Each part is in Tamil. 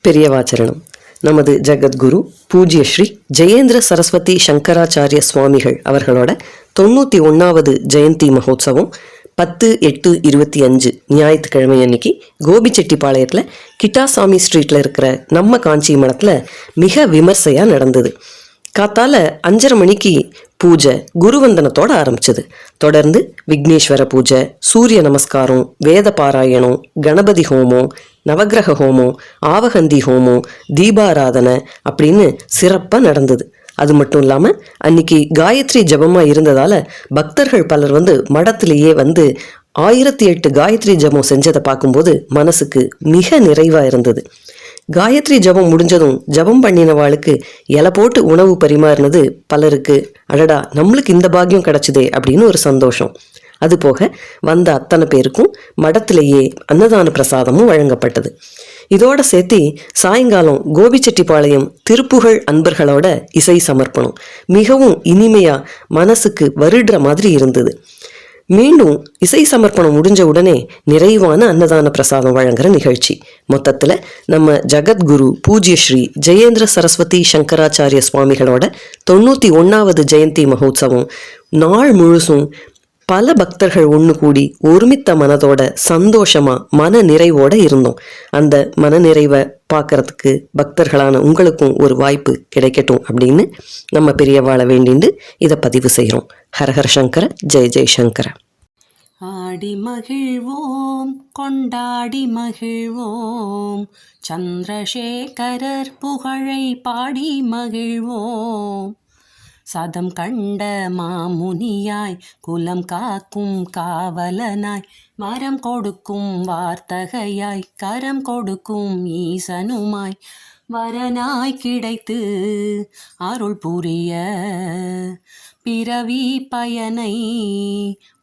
பெரியவாச்சரணம். நமது ஜகத்குரு பூஜ்ய ஸ்ரீ ஜெயேந்திர சரஸ்வதி சங்கராச்சாரிய சுவாமிகள் அவர்களோட 91வது ஜெயந்தி மகோத்சவம் 10/8/25 ஞாயிற்றுக்கிழமை அன்னைக்கு கோபிச்செட்டிப்பாளையத்தில் கிட்டாசாமி ஸ்ட்ரீட்டில் இருக்கிற நம்ம காஞ்சி மடத்தில் மிக விமர்சையாக நடந்தது. காத்தால 5:30 மணிக்கு பூஜை குருவந்தனத்தோடு ஆரம்பிச்சது. தொடர்ந்து விக்னேஸ்வர பூஜை, சூரிய நமஸ்காரம், வேத பாராயணம், கணபதி ஹோமம், நவகிரக ஹோமம், ஆவகந்தி ஹோமம், தீபாராதனை அப்படின்னு சிறப்பாக நடந்தது. அது மட்டும் இல்லாமல் அன்னைக்கு காயத்ரி ஜபமாக இருந்ததால் பக்தர்கள் பலர் மடத்திலேயே 1008 காயத்ரி ஜபம் செஞ்சதை பார்க்கும்போது மனசுக்கு மிக நிறைவாக இருந்தது. காயத்ரி ஜபம் முடிஞ்சதும் ஜபம் பண்ணினவாளுக்கு இலை போட்டு உணவு பரிமாறினது பலருக்கு அடடா நம்மளுக்கு இந்த பாக்கியம் கிடைச்சதே அப்படின்னு ஒரு சந்தோஷம். அதுபோக வந்த அத்தனை பேருக்கும் மடத்திலேயே அன்னதான பிரசாதமும் வழங்கப்பட்டது. இதோட சேர்த்து சாயங்காலம் கோபிச்செட்டிப்பாளையம் திருப்புகழ் அன்பர்களோட இசை சமர்ப்பணம் மிகவும் இனிமையா மனசுக்கு வருடுற மாதிரி இருந்தது. மீண்டும் இசை சமர்ப்பணம் முடிஞ்ச உடனே நிறைவான அன்னதான பிரசாதம் வழங்குற நிகழ்ச்சி. மொத்தத்தில் நம்ம ஜகத்குரு பூஜ்ய ஸ்ரீ ஜெயேந்திர சரஸ்வதி சங்கராச்சாரிய சுவாமிகளோட 91வது ஜெயந்தி மகோத்சவம் நாள் முழுசும் பல பக்தர்கள் ஒன்று கூடி ஒருமித்த மனதோட சந்தோஷமா மன நிறைவோட இருந்தோம். அந்த மன நிறைவை பார்க்கறதுக்கு பக்தர்களான உங்களுக்கும் ஒரு வாய்ப்பு கிடைக்கட்டும் அப்படின்னு நம்ம பெரியவாளை வேண்டிண்டு இதை பதிவு செய்கிறோம். ஹரஹர சங்கர, ஜெய ஜெய்சங்கர. ஆடி மகிழ்வோம், கொண்டாடி மகிழ்வோம், சந்திரசேகரர் புகழை பாடி மகிழ்வோம். சதம் கண்ட மாமுனியாய், குலம் காக்கும் காவலனாய், மரம் கொடுக்கும் வார்த்தகையாய், கரம் கொடுக்கும் ஈசனுமாய், வரனாய் கிடைத்து அருள் புரிய, பிறவி பயனை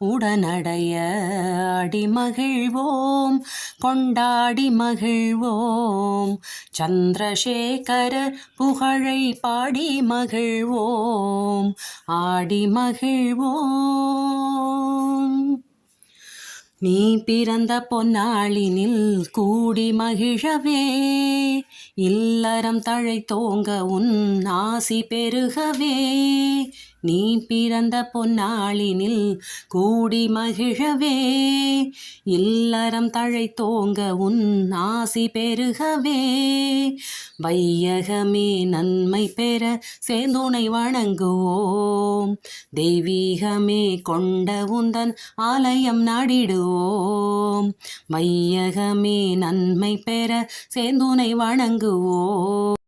உடனடைய ஆடி மகிழ்வோம், கொண்டாடி மகிழ்வோம், சந்திரசேகரர் புகழை பாடி மகிழ்வோம், ஆடி மகிழ்வோம். நீ பிறந்த பொன்னாளினில் கூடி மகிழவே, இல்லறம் தழைத்தோங்க உன் ஆசி பெருகவே. நீ பிறந்த பொன்னாளினில் கூடி மகிழவே, இல்லறம் தழைத்தோங்க உன் ஆசி பெருகவே. வையகமே நன்மை பெற சேர்ந்துணை வணங்குவோம், தெய்வீகமே கொண்ட உந்தன் ஆலயம் நாடிடுவோம். வையகமே நன்மை பெற சேர்ந்துணை வணங்குவோம்.